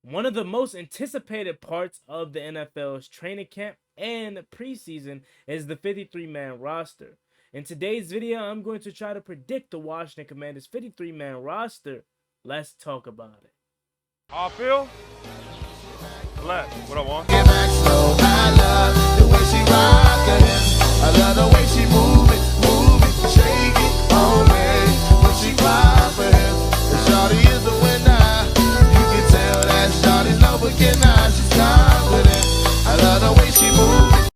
One of the most anticipated parts of the NFL's training camp and preseason is the 53-man roster. In today's video, I'm going to try to predict the Washington Commanders' 53-man roster. Let's talk about it. How I feel? Blessed. What I want? Get back slow. I love the way she rock it. I love the way she move it, shake it on me. When she cry for him, the shawty is the winner. You can tell that shawty's no beginner. She's confident. I love the way she move it.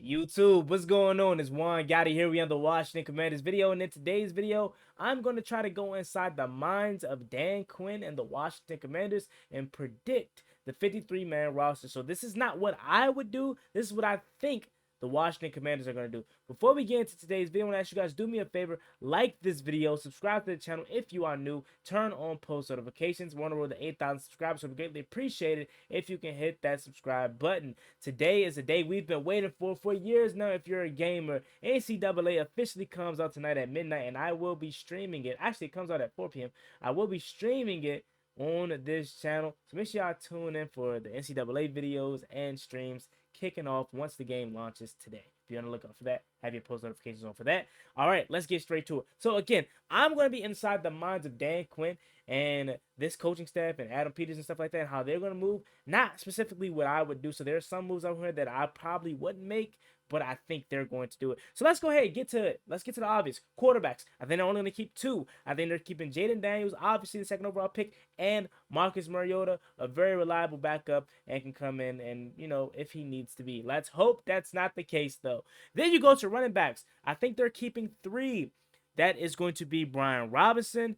YouTube, what's going on? It's Juan Gotti here. We on the Washington Commanders video, and in today's video, I'm going to try to go inside the minds of Dan Quinn and the Washington Commanders and predict the 53-man roster. So this is not what I would do. This is what I think the Washington Commanders are going to do. Before we get into today's video, I want to ask you guys, do me a favor, like this video, subscribe to the channel if you are new, turn on post notifications. We're on the road to 8,000 subscribers, so we greatly appreciate it if you can hit that subscribe button. Today is a day we've been waiting for years now. If you're a gamer, NCAA officially comes out tonight at midnight, and I will be streaming it. Actually, it comes out at 4 p.m. I will be streaming it on this channel, so make sure y'all tune in for the NCAA videos and streams kicking off once the game launches today. If you're on the lookout for that, have your post notifications on for that. All right, let's get straight to it. So again, I'm going to be inside the minds of Dan Quinn and this coaching staff and Adam Peters and stuff like that, and how they're going to move. Not specifically what I would do. So there are some moves out here that I probably wouldn't make, but I think they're going to do it. So let's go ahead and get to it. Let's get to the obvious. Quarterbacks. I think they're only going to keep two. I think they're keeping Jaden Daniels, obviously the second overall pick, and Marcus Mariota, a very reliable backup, and can come in and, you know, if he needs to be. Let's hope that's not the case, though. Then you go to running backs. I think they're keeping three. That is going to be Brian Robinson,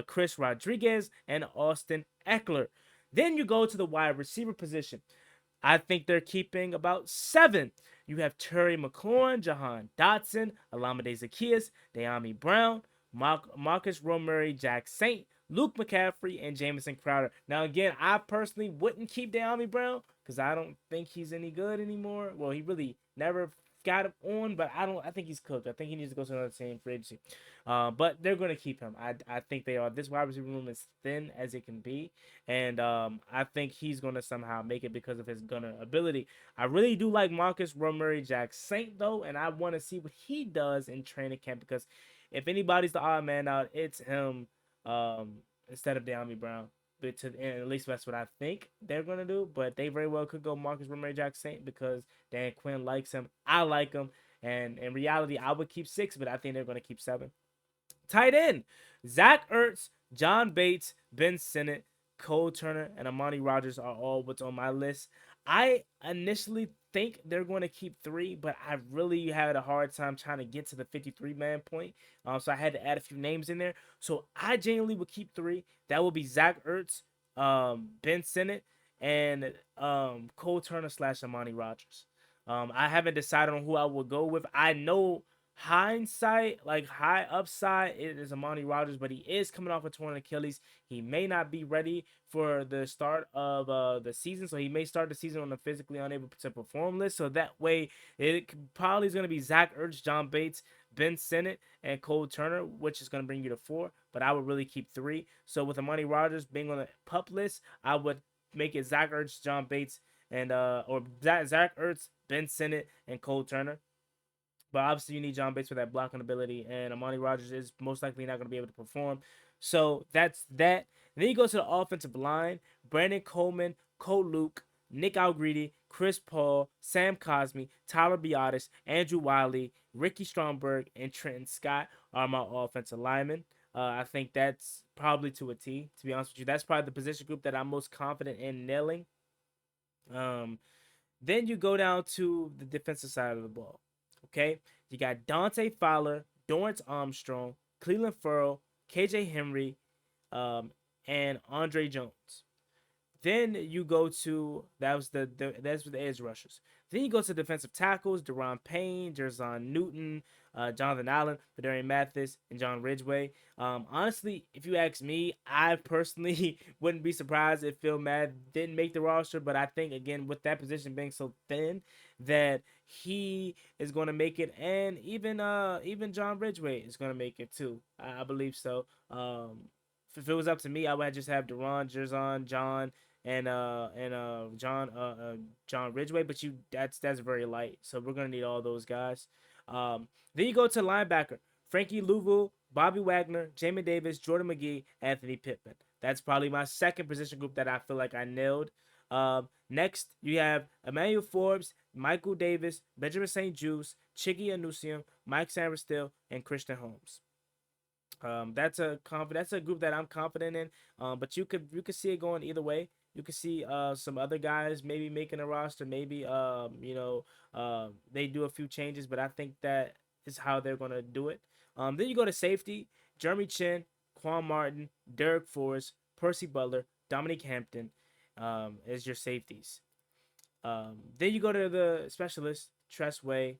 Chris Rodriguez, and Austin Eckler. Then you go to the wide receiver position. I think they're keeping about seven. You have Terry McLaurin, Jahan Dotson, Alameda Zacchaeus, De'Ami Brown, Marcus Romeri, Jack Saint, Luke McCaffrey, and Jamison Crowder. Now, again, I personally wouldn't keep De'Ami Brown because I don't think he's any good anymore. Well, he really never got him on, but I think he's cooked. I think he needs to go to another team for agency. But they're going to keep him. I think they are. This wide receiver room is thin as it can be, and I think he's going to somehow make it because of his gunner ability. I really do like Marcus Romeri Jack Saint, though, and I want to see what he does in training camp because if anybody's the odd man out, it's him instead of De'Ami Brown. But at least that's what I think they're going to do. But they very well could go Marcus Romeri Jack Saint because Dan Quinn likes him. I like him. And in reality, I would keep six, but I think they're going to keep seven. Tight end, Zach Ertz, John Bates, Ben Sinnott, Cole Turner, and Amani Rogers are all what's on my list. I initially think they're going to keep three, but I really had a hard time trying to get to the 53-man point. So I had to add a few names in there. So I genuinely would keep three. That would be Zach Ertz, Ben Sinnott, and Cole Turner / Amani Rogers. I haven't decided on who I would go with. I know hindsight, like high upside, it is Amani Rogers, but he is coming off a torn Achilles. He may not be ready for the start of the season, so he may start the season on a physically unable to perform list. So that way, it probably is going to be Zach Ertz, John Bates, Ben Sinnott, and Cole Turner, which is going to bring you to four. But I would really keep three. So with Amani Rogers being on the pup list, I would make it Zach Ertz, John Bates, and or Zach Ertz, Ben Sinnott, and Cole Turner. But obviously, you need John Bates for that blocking ability, and Amani Rogers is most likely not going to be able to perform. So that's that. And then you go to the offensive line. Brandon Coleman, Cole Luke, Nick Algreedy, Chris Paul, Sam Cosmi, Tyler Biotis, Andrew Wiley, Ricky Stromberg, and Trenton Scott are my offensive linemen. I think that's probably to a T, to be honest with you. That's probably the position group that I'm most confident in nailing. Then you go down to the defensive side of the ball. Okay, you got Dante Fowler, Dorrance Armstrong, Cleveland Furl, KJ Henry, and Andre Jones. Then you go to that's with the edge rushers. Then you go to defensive tackles: Deron Payne, Jerzon Newton, Jonathan Allen, Fedarian Mathis, and John Ridgeway. Honestly, if you ask me, I personally wouldn't be surprised if Phil Madd didn't make the roster. But I think again, with that position being so thin, that he is going to make it, and even John Ridgeway is going to make it too. I believe so. If it was up to me, I would just have Deron, Jerzon, John, John Ridgeway, but that's very light. So we're gonna need all those guys. Then you go to linebacker: Frankie Louisville, Bobby Wagner, Jamin Davis, Jordan McGee, Anthony Pittman. That's probably my second position group that I feel like I nailed. Next, you have Emmanuel Forbes, Michael Davis, Benjamin St. Juice, Chiggy Anusium, Mike Sammerstill, and Christian Holmes. That's a group that I'm confident in. But you could see it going either way. You could see some other guys maybe making a roster. Maybe they do a few changes, but I think that is how they're gonna do it. Then you go to safety: Jeremy Chin, Quan Martin, Derek Forrest, Percy Butler, Dominic Hampton, as your safeties. Then you go to the specialist: Tress Way,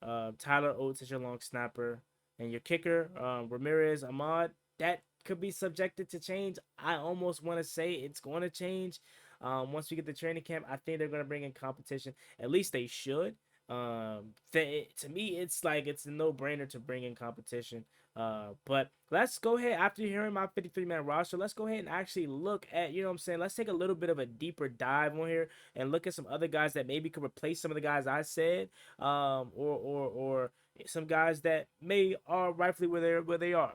Tyler Oates as your long snapper, and your kicker, Ramirez Ahmad. That could be subjected to change. I almost want to say it's going to change. Once we get the training camp, I think they're going to bring in competition. At least they should. To me, it's like it's a no-brainer to bring in competition. But let's go ahead, after hearing my 53-man roster, let's go ahead and actually look at, you know what I'm saying, let's take a little bit of a deeper dive on here and look at some other guys that maybe could replace some of the guys I said, or some guys that may are rightfully where they are.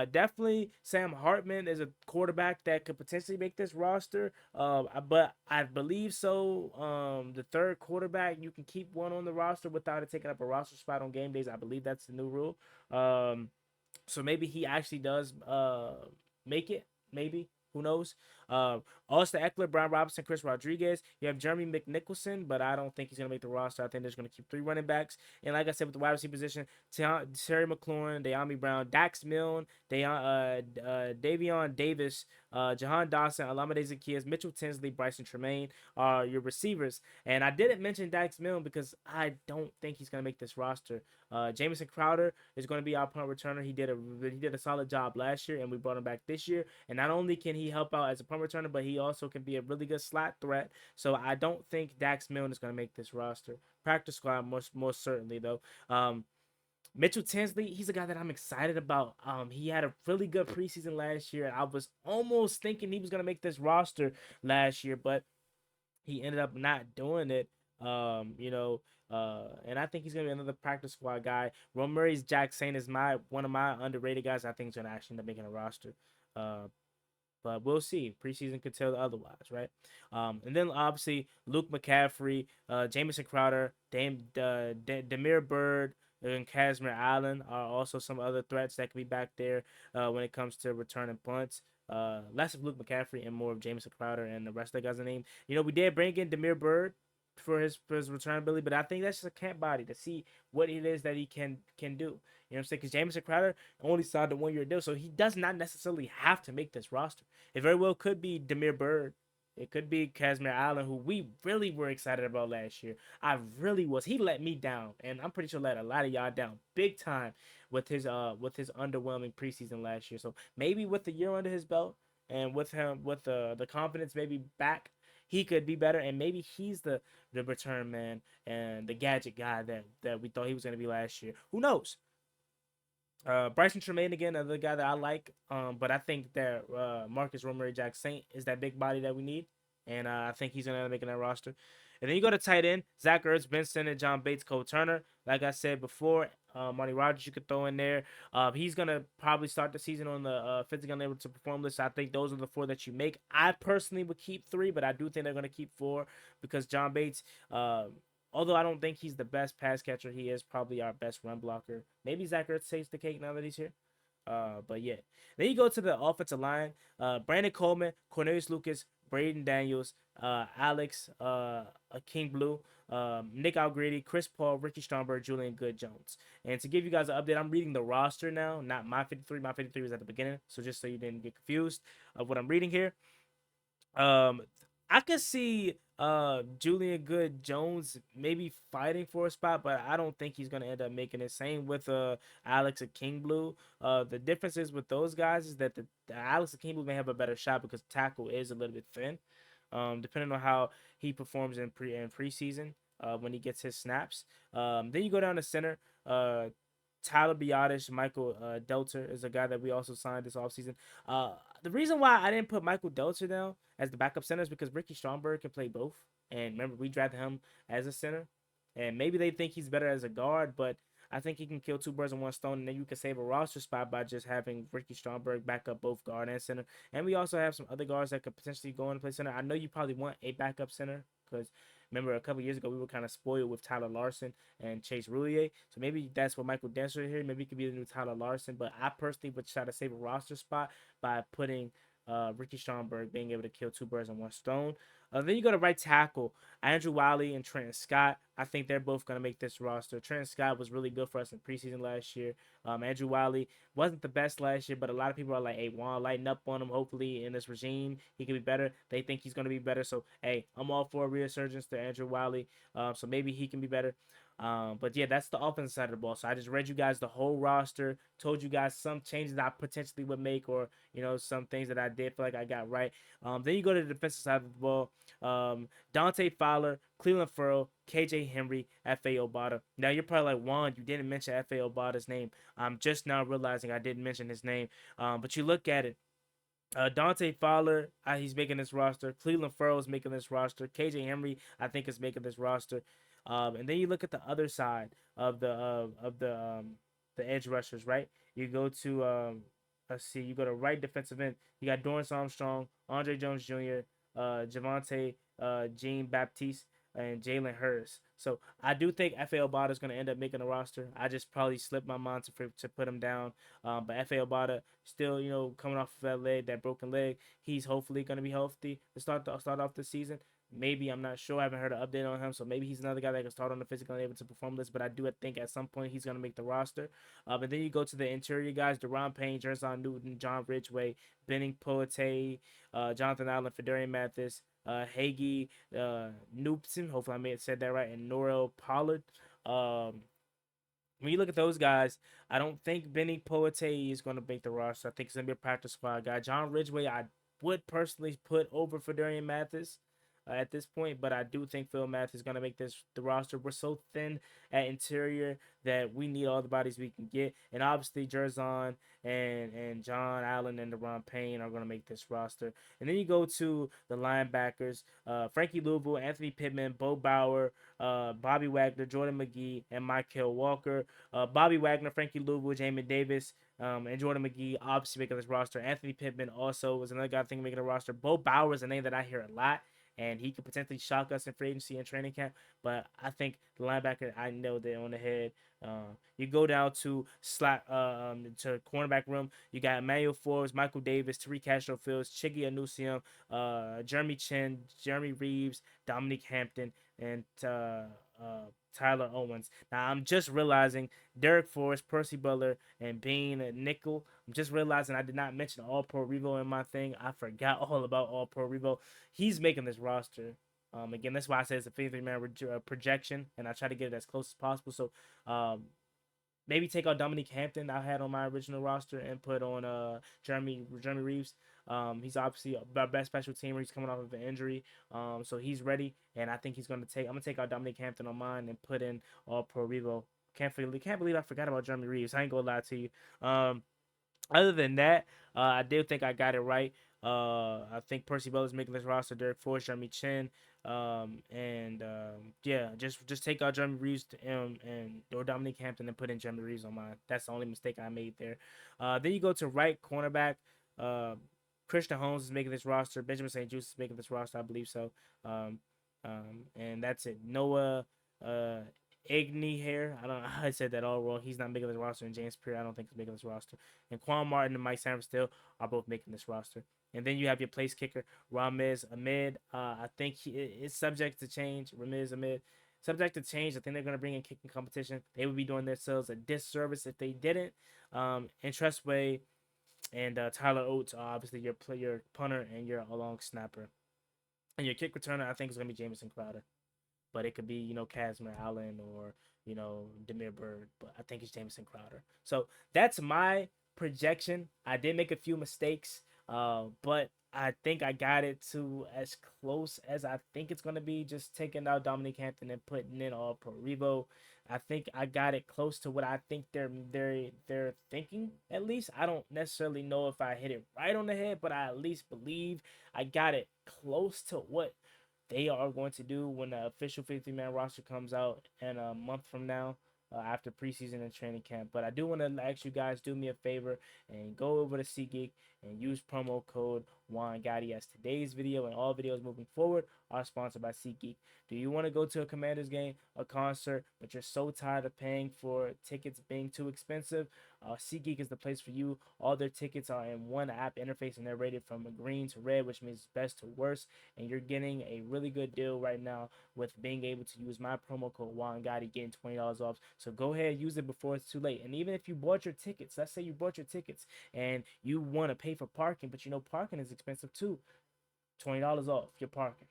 Definitely Sam Hartman is a quarterback that could potentially make this roster. But I believe so. The third quarterback, you can keep one on the roster without it taking up a roster spot on game days. I believe that's the new rule. So maybe he actually does make it. Maybe. Who knows? Austin Eckler, Brian Robinson, Chris Rodriguez. You have Jeremy McNicholson, but I don't think he's going to make the roster. I think they're just going to keep 3 running backs. And like I said, with the wide receiver position, Terry McLaurin, De'Ami Brown, Dax Milne, Davion Davis, Jahan Dawson, Alameda Zacchaeus, Mitchell Tinsley, Bryson Tremaine are your receivers. And I didn't mention Dax Milne because I don't think he's going to make this roster. Jamison Crowder is going to be our punt returner. He did a solid job last year, and we brought him back this year. And not only can he help out as a punt returner, but he also can be a really good slot threat. So I don't think Dax Milne is going to make this roster. Practice squad, most certainly though. Mitchell Tinsley, he's a guy that I'm excited about. He had a really good preseason last year. I was almost thinking he was going to make this roster last year, but he ended up not doing it. And I think he's gonna be another practice squad guy. Murray's Jack Saint is one of my underrated guys. I think he's gonna actually end up making a roster. Uh, but we'll see. Preseason could tell otherwise, right? And then obviously Luke McCaffrey, Jamison Crowder, Demir Bird, and Casimir Allen are also some other threats that could be back there when it comes to returning punts. Less of Luke McCaffrey and more of Jamison Crowder and the rest of the guys' name. We did bring in Demir Bird for his return ability, but I think that's just a camp body to see what it is that he can do. You know what I'm saying? Because Jamison Crowder only signed a 1-year deal, so he does not necessarily have to make this roster. It very well could be Demir Bird. It could be Casimir Allen, who we really were excited about last year. I really was. He let me down, and I'm pretty sure let a lot of y'all down big time with his underwhelming preseason last year. So maybe with the year under his belt and with him with the confidence maybe back, he could be better, and maybe he's the return man and the gadget guy that we thought he was going to be last year. Who knows? Bryson Tremaine again, another guy that I like. But I think that Marcus Romero Jack Saint is that big body that we need, and I think he's gonna end up making that roster. And then you go to tight end: Zach Ertz, Ben Simmons, John Bates, Cole Turner. Like I said before, Marty Rogers you could throw in there. He's gonna probably start the season on the physically unable to perform list. I think those are the 4 that you make. I personally would keep 3, but I do think they're gonna keep 4 because John Bates. Although I don't think he's the best pass catcher, he is probably our best run blocker. Maybe Zach Ertz takes the cake now that he's here. But yeah. Then you go to the offensive line. Brandon Coleman, Cornelius Lucas, Braden Daniels, Alex King Blue, Nick Algrady, Chris Paul, Ricky Stromberg, Julian Good Jones. And to give you guys an update, I'm reading the roster now, not my 53. My 53 was at the beginning. So just so you didn't get confused of what I'm reading here. I could see Julian Good Jones maybe fighting for a spot, but I don't think he's gonna end up making it. Same with Alex King Blue. The difference is with those guys is that the Alex King Blue may have a better shot because tackle is a little bit thin. Depending on how he performs in preseason when he gets his snaps. Then you go down to center. Tyler Biotish, Michael Delter is a guy that we also signed this offseason. Uh, the reason why I didn't put Michael Delter down as the backup center is because Ricky Stromberg can play both. And remember, we drafted him as a center. And maybe they think he's better as a guard, but I think he can kill two birds with one stone. And then you can save a roster spot by just having Ricky Stromberg back up both guard and center. And we also have some other guards that could potentially go in and play center. I know you probably want a backup center because remember a couple years ago we were kind of spoiled with Tyler Larson and Chase Roulier. So maybe that's what Michael Densher here. Maybe he could be the new Tyler Larson. But I personally would try to save a roster spot by putting Ricky Stromberg being able to kill two birds on one stone. Then you go to right tackle, Andrew Wiley and Trenton Scott. I think they're both going to make this roster. Trenton Scott was really good for us in preseason last year. Andrew Wiley wasn't the best last year, but a lot of people are like, hey, Juan, lighten up on him. Hopefully in this regime, he can be better. They think he's going to be better. So, hey, I'm all for a resurgence to Andrew Wiley. So maybe he can be better. But yeah, that's the offensive side of the ball. So I just read you guys the whole roster, told you guys some changes I potentially would make, or some things that I did feel like I got right. Then you go to the defensive side of the ball. Dante Fowler, Cleveland Furrow, KJ Henry, F.A. Obata. Now you're probably like, Juan, you didn't mention F.A. Obata's name. I'm just now realizing I didn't mention his name. But you look at it. Dante Fowler, he's making this roster. Cleveland Furrow is making this roster. KJ Henry, I think, is making this roster. And then you look at the other side of the edge rushers, right? You go to let's see, you go to right defensive end. You got Dorrance Armstrong, Andre Jones Jr., Javante, Jean Baptiste, and Jalen Hurst. So I do think F.A. Obata is going to end up making a roster. I just probably slipped my mind to put him down. But F.A. Obata still, coming off of that leg, that broken leg, he's hopefully going to be healthy to start off the season. Maybe, I'm not sure. I haven't heard an update on him, so maybe he's another guy that can start on the physical and able to perform list. But I do think at some point he's going to make the roster. And then you go to the interior guys: Deron Payne, Jerzon Newton, John Ridgeway, Benning Poete, Jonathan Allen, Fedarian Mathis, Hagee, Noopson. Hopefully I may have said that right. And Norrell Pollard. When you look at those guys, I don't think Benny Poete is going to make the roster. I think he's going to be a practice squad guy. John Ridgeway, I would personally put over Fedarian Mathis at this point, but I do think Phil Math is going to make the roster. We're so thin at interior that we need all the bodies we can get, and obviously Jerzon and John Allen and Deron Payne are going to make this roster. And then you go to the linebackers: Frankie Louisville, Anthony Pittman, Bo Bauer, Bobby Wagner, Jordan McGee, and Michael Walker. Bobby Wagner, Frankie Louisville, Jamin Davis, and Jordan McGee obviously making this roster. Anthony Pittman also was another guy I think making a roster. Bo Bauer is a name that I hear a lot, and he could potentially shock us in free agency and training camp. But I think the linebacker, I know they're on the head. You go down to to cornerback room. You got Emmanuel Forbes, Michael Davis, Tariq Castro Fields, Chiggy Anusium, Jeremy Chin, Jeremy Reeves, Dominique Hampton, and Tyler Owens. Now I'm just realizing Derek Forrest, Percy Butler, and Bean Nickel. I'm just realizing I did not mention All Pro Revo in my thing. I forgot all about All Pro Revo. He's making this roster. Again, that's why I say it's a 53-man projection, and I try to get it as close as possible. So, maybe take out Dominique Hampton I had on my original roster and put on Jeremy Reeves. He's obviously our best special teamer. He's coming off of an injury, so he's ready, and I think I'm gonna take out Dominique Hampton on mine and put in All Pro Revo. Can't believe I forgot about Jeremy Reeves. I ain't gonna lie to you. Other than that, I do think I got it right. I think Percy Bell is making this roster. Derek Forrest, Jeremy Chin, yeah, just take out Jeremy Reeves or Dominique Hampton and put in Jeremy Reeves on mine. That's the only mistake I made there. Then you go to right cornerback. Christian Holmes is making this roster. Benjamin St. Juste is making this roster, I believe so. And that's it. Noah Igny here. I don't know how I said that all wrong. He's not making this roster. And James Pierre, I don't think he's making this roster. And Quan Martin and Mike Sanford still are both making this roster. And then you have your place kicker, Ramiz Ahmed. I think he is subject to change. Ramiz Ahmed, subject to change. I think they're going to bring in kicking competition. They would be doing themselves a disservice if they didn't. And Trustway and Tyler Oates are obviously your punter and your long snapper. And your kick returner, I think, is going to be Jamison Crowder. But it could be, Casimir Allen or, Demir Bird. But I think it's Jamison Crowder. So that's my projection. I did make a few mistakes, but I think I got it to as close as I think it's gonna be. Just taking out Dominic Hampton and putting in all Pro Revo. I think I got it close to what I think they're thinking. At least I don't necessarily know if I hit it right on the head, but I at least believe I got it close to what they are going to do when the official 50-man roster comes out in a month from now. After preseason and training camp. But I do want to ask you guys, do me a favor and go over to SeatGeek and use promo code Juan Gotti, as today's video and all videos moving forward are sponsored by SeatGeek. Do you want to go to a Commanders game, a concert, but you're so tired of paying for tickets being too expensive? SeatGeek is the place for you. All their tickets are in one app interface and they're rated from green to red, which means best to worst. And you're getting a really good deal right now with being able to use my promo code Juan Gotti, getting $20 off. So go ahead, use it before it's too late. And even if you bought your tickets, let's say you bought your tickets and you want to pay for parking, but you know parking is expensive too. $20 off your parking.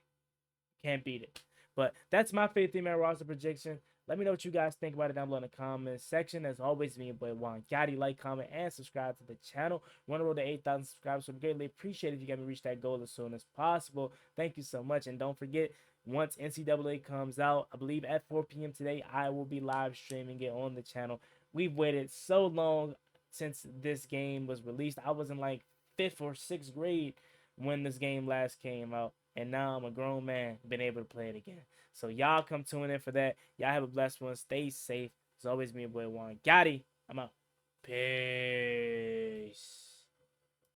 Can't beat it. But that's my 50-man roster projection. Let me know what you guys think about it down below in the comments section. As always, me and boy Juan Gotti, like, comment, and subscribe to the channel. We're on the road to 8,000 subscribers, so I'd greatly appreciate it if you can reach that goal as soon as possible. Thank you so much, and don't forget, once NCAA comes out, I believe at 4 p.m. today, I will be live streaming it on the channel. We've waited so long since this game was released. I was in like 5th or 6th grade when this game last came out. And now I'm a grown man, been able to play it again. So y'all come tune in for that. Y'all have a blessed one. Stay safe. As always, me and boy Juan Gotti. I'm out. Peace.